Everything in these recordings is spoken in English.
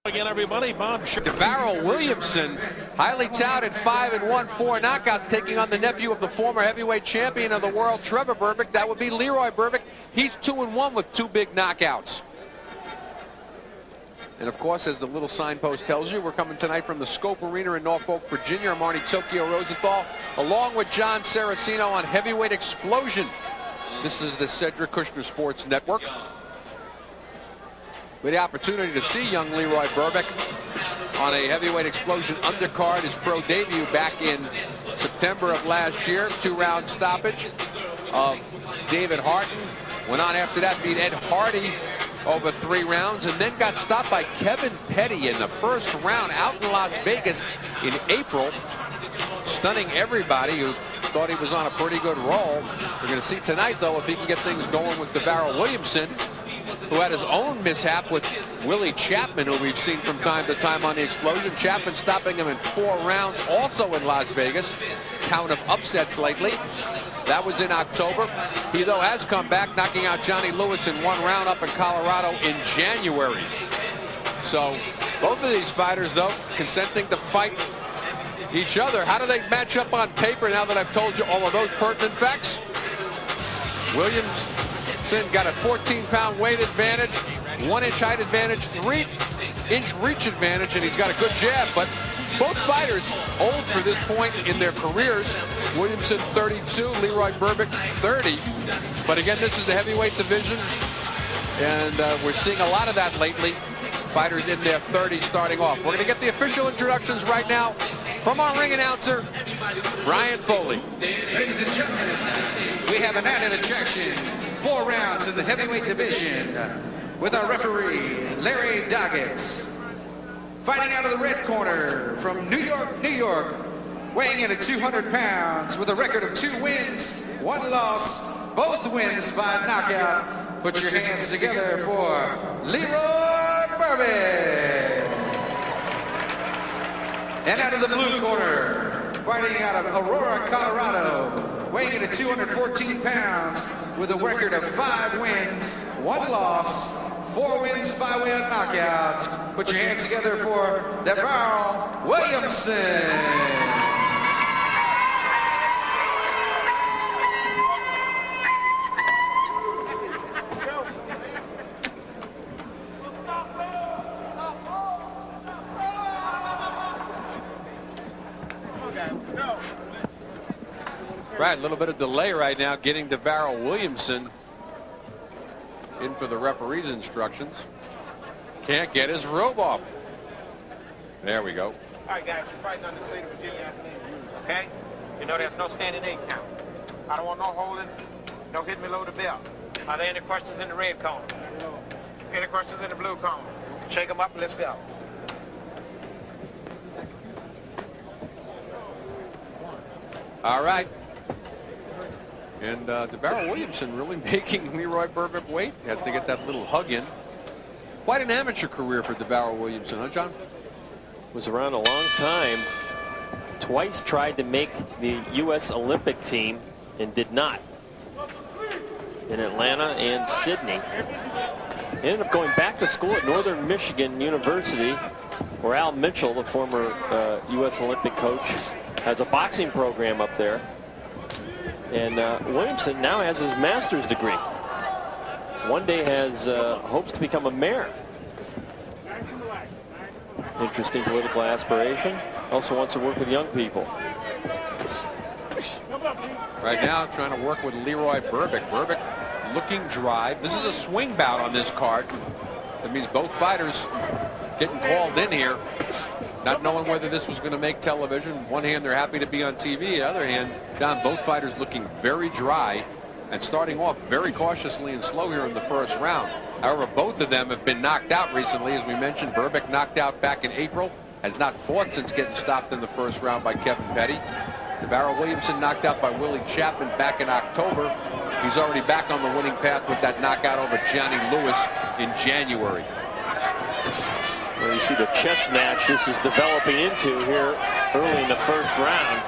Again, everybody, Bob. Davarryl Williamson, highly touted 5-1, 4 knockouts, taking on the nephew of the former heavyweight champion of the world, Trevor Berbick. That would be Leroy Berbick. He's 2-1 with 2 big knockouts. And of course, as the little signpost tells you, we're coming tonight from the Scope Arena in Norfolk, Virginia. I'm Arnie Tokyo Rosenthal, along with John Saraceno on Heavyweight Explosion. This is the Cedric Kushner Sports Network. With the opportunity to see young Leroy Berbick on a Heavyweight Explosion undercard, his pro debut back in September of last year. 2-round stoppage of David Harton. Went on after that, beat Ed Hardy over 3 rounds, and then got stopped by Kevin Petty in the first round out in Las Vegas in April, stunning everybody who thought he was on a pretty good roll. We're going to see tonight, though, if he can get things going with Davarryl Williamson, who had his own mishap with Willie Chapman, who we've seen from time to time on the Explosion. Chapman stopping him in 4 rounds, also in Las Vegas, town of upsets lately. That was in October. He, though, has come back, knocking out Johnny Lewis in 1 round up in Colorado in January. So both of these fighters, though, consenting to fight each other. How do they match up on paper now that I've told you all of those pertinent facts? Williamson got a 14-pound weight advantage, 1-inch height advantage, 3-inch reach advantage, and he's got a good jab. But both fighters old for this point in their careers. Williamson 32, Leroy Berbick 30. But again, this is the heavyweight division, and we're seeing a lot of that lately. Fighters in their 30s starting off. We're going to get the official introductions right now from our ring announcer, Brian Foley. Ladies and gentlemen, we have an added attraction. 4 rounds in the heavyweight division with our referee, Larry Doggett. Fighting out of the red corner from New York, weighing in at 200 pounds with a record of 2 wins, 1 loss, both wins by knockout. Put your hands together for Leroy Berbick. And out of the blue corner, fighting out of Aurora, Colorado, weighing in at 214 pounds with a record of 5 wins, 1 loss, 4 wins by way of knockout. Put your hands together for Davarryl Williamson. Right, a little bit of delay right now getting Davarryl Williamson in for the referee's instructions. Can't get his robe off. There we go. All right, guys, you're fighting on the state of Virginia afternoon, okay? You know there's no standing 8 count. I don't want no holding, no hitting below the belt. Are there any questions in the red corner? Any questions in the blue corner? Shake them up and let's go. All right. And Davarryl Williamson really making Leroy Berbick wait. Has to get that little hug in. Quite an amateur career for Davarryl Williamson, huh, John? Was around a long time. Twice tried to make the U.S. Olympic team and did not. In Atlanta and Sydney. Ended up going back to school at Northern Michigan University, where Al Mitchell, the former U.S. Olympic coach, has a boxing program up there. And Williamson now has his master's degree. One day has hopes to become a mayor. Interesting political aspiration. Also wants to work with young people. Right now trying to work with Leroy Berbick. Berbick looking dry. This is a swing bout on this card. That means both fighters getting called in here, not knowing whether this was going to make television. One hand, they're happy to be on TV. The other hand, John, both fighters looking very dry and starting off very cautiously and slow here in the first round. However, both of them have been knocked out recently. As we mentioned, Berbick knocked out back in April, has not fought since getting stopped in the first round by Kevin Petty. Davarryl Williamson knocked out by Willie Chapman back in October. He's already back on the winning path with that knockout over Johnny Lewis in January. Well, you see the chess match this is developing into here early in the first round.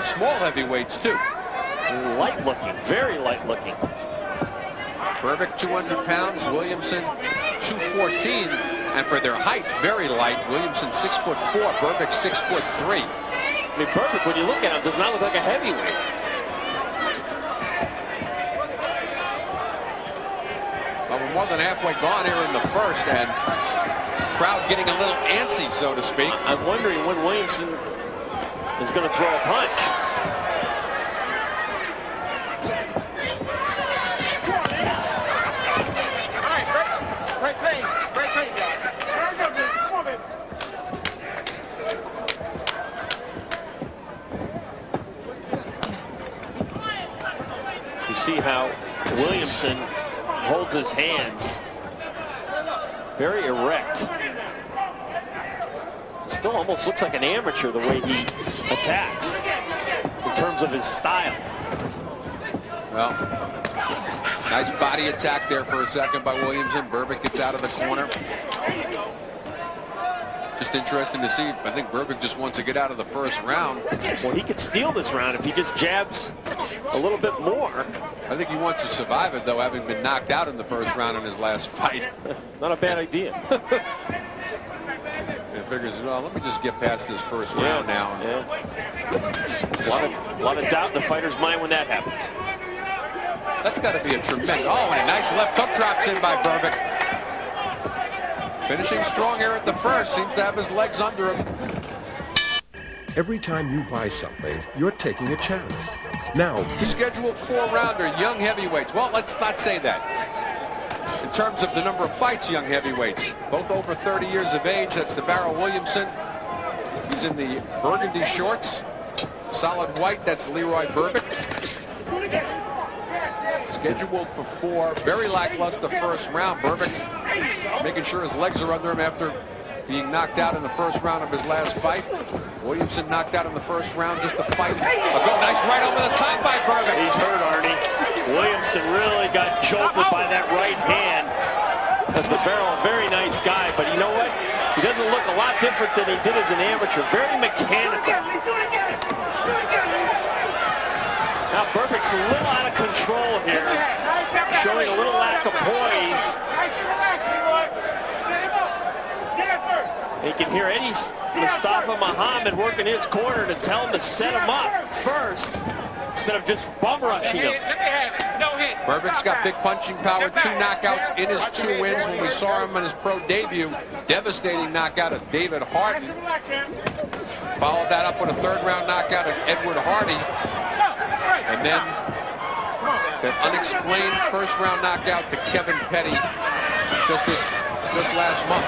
Small heavyweights, too. Light looking, very light looking. Berbick 200 pounds, Williamson 214. And for their height, very light. Williamson 6'4", Berbick 6'3". I mean, Berbick, when you look at him, does not look like a heavyweight. Well, we're more than halfway gone here in the first, and crowd getting a little antsy, so to speak. I'm wondering when Williamson is going to throw a punch. You see how Williamson holds his hands very erect. Still almost looks like an amateur the way he attacks in terms of his style. Well, nice body attack there for a second by Williamson. Berbick gets out of the corner. Just interesting to see. I think Berbick just wants to get out of the first round. Well, he could steal this round if he just jabs a little bit more. I think he wants to survive it, though, having been knocked out in the first round in his last fight. Not a bad idea. It figures, well, let me just get past this first round now. Yeah. A lot of doubt in the fighter's mind when that happens. That's got to be a tremendous. Oh, and a nice left hook drops in by Berbick. Finishing strong here at the first. Seems to have his legs under him. Every time you buy something, you're taking a chance. Now, Scheduled 4-rounder, young heavyweights. Well, let's not say that. In terms of the number of fights, young heavyweights, both over 30 years of age. That's Davarryl Williamson. He's in the burgundy shorts. Solid white, that's Leroy Berbick. Scheduled for 4. Very lackluster first round. Berbick making sure his legs are under him after being knocked out in the first round of his last fight. Williamson knocked out in the first round just to fight. Nice right over the top by Berbick. He's hurt, Arnie. Williamson really got jolted by that right hand. Davarryl, a very nice guy, but you know what? He doesn't look a lot different than he did as an amateur. Very mechanical. Now Berbick's a little out of control here, showing a little lack of poise. You can hear Eddie Mustafa Muhammad working his corner to tell him to set him up first instead of just bum rushing him. Berbick's got big punching power, 2 knockouts in his 2 wins. When we saw him in his pro debut, devastating knockout of David Harden. Followed that up with a 3rd-round knockout of Edward Hardy. And then that unexplained 1st-round knockout to Kevin Petty just this last month.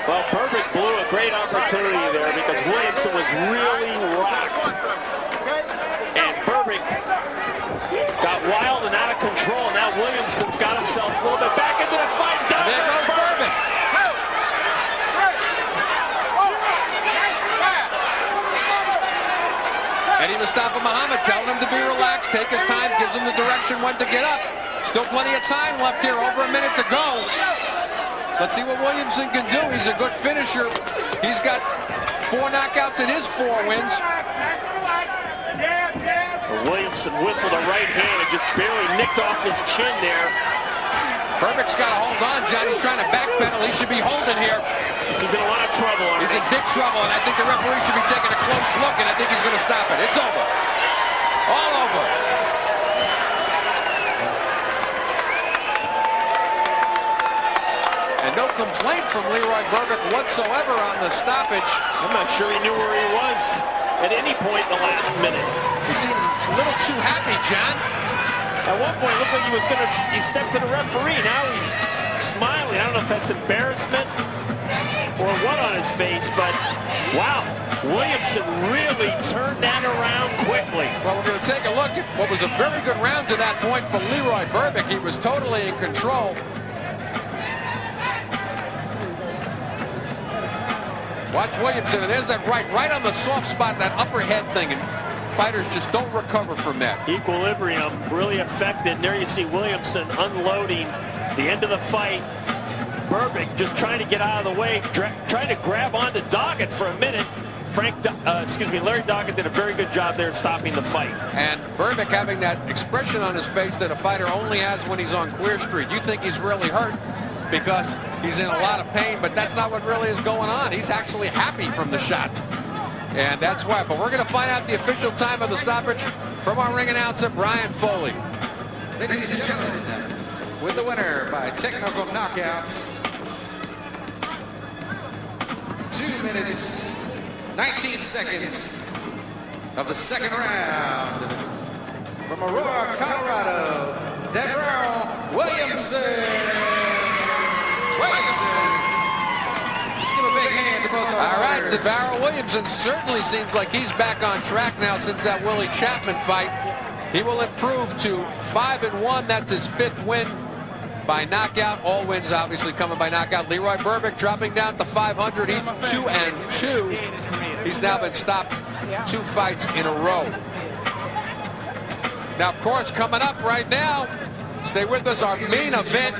Well, Berbick blew a great opportunity there because Williamson was really rocked. And Berbick got wild and out of control. Now Williamson's got himself a little bit back into the fight. And there goes Berbick. Eddie Mustafa Muhammad telling him to be relaxed, take his time, gives him the direction when to get up. Still plenty of time left here, over a minute to go. Let's see what Williamson can do. He's a good finisher. He's got 4 knockouts in his 4 wins. Williamson whistled a right hand and just barely nicked off his chin there. Berbick's got to hold on, John. He's trying to backpedal. He should be holding here. He's in a lot of trouble. He's in big trouble, and I think the referee should be taking a close look, and I think he's going to stop it. It's over. All over. And no complaint from Leroy Berbick whatsoever on the stoppage. I'm not sure he knew where he was at any point in the last minute. He seemed a little too happy, John. At one point, it looked like he stepped to the referee. Now he's smiling. I don't know if that's embarrassment or what on his face, but wow, Williamson really turned that around quickly. Well, we're going to take a look at what was a very good round to that point for Leroy Berbick. He was totally in control. Watch Williamson, and there's that right on the soft spot, that upper head thing, and fighters just don't recover from that. Equilibrium really affected. And there you see Williamson unloading the end of the fight. Berbick just trying to get out of the way, trying to grab onto Doggett for a minute. Larry Doggett did a very good job there stopping the fight. And Berbick having that expression on his face that a fighter only has when he's on Clear Street. You think he's really hurt because he's in a lot of pain, but that's not what really is going on. He's actually happy from the shot. And that's why. But we're going to find out the official time of the stoppage from our ring announcer, Brian Foley. Ladies and gentlemen, with the winner by technical knockout, 2 minutes, 19 seconds of the second round, from Aurora, Colorado, Davarryl Williamson. Let's give a big hand to both our All right, winners. Davarryl Williamson certainly seems like he's back on track now since that Willie Chapman fight. He will improve to 5-1. That's his 5th win by knockout. All wins obviously coming by knockout. Leroy Berbick dropping down to 500. He's 2-2. He's now been stopped 2 fights in a row. Now, of course, coming up right now, stay with us, our main event.